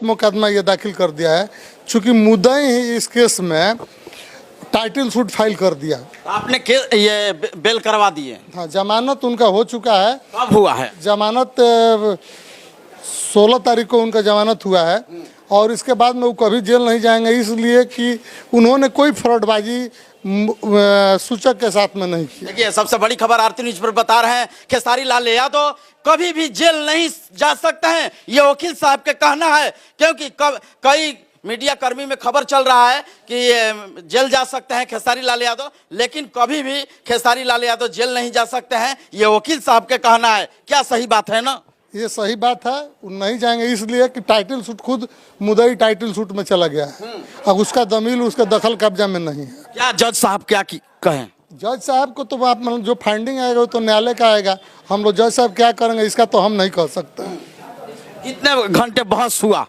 मुकदमा ये दाखिल कर दिया है, चूंकि मुद्दई ही इस केस में टाइटल सूट फाइल कर दिया। आपने ये बेल करवा दिए? हाँ, जमानत उनका हो चुका है। कब हुआ है जमानत? 16 तारीख को उनका जमानत हुआ है और इसके बाद में वो कभी जेल नहीं जाएंगे, इसलिए कि उन्होंने कोई फ्रॉडबाजी सूचक के साथ में नहीं किया। देखिए, सबसे बड़ी खबर आरती न्यूज पर बता रहे हैं, खेसारी लाल यादव कभी भी जेल नहीं जा सकते हैं, ये वकील साहब के कहना है। क्योंकि कई मीडिया कर्मी में खबर चल रहा है कि जेल जा सकते हैं खेसारी लाल यादव, लेकिन कभी भी खेसारी लाल यादव जेल नहीं जा सकते हैं, ये वकील साहब के कहना है। क्या सही बात है ना? ये सही बात है, वो नहीं जाएंगे इसलिए कि टाइटल सूट खुद मुद्दई टाइटल सूट में चला गया है। अब उसका दमील, उसका दखल कब्जा में नहीं है। क्या जज साहब क्या कहें? जज साहब को तो आप जो फाइंडिंग आएगा वो तो न्यायालय का आएगा। हम लोग जज साहब क्या करेंगे इसका तो हम नहीं कह सकते। कितने घंटे बहस हुआ?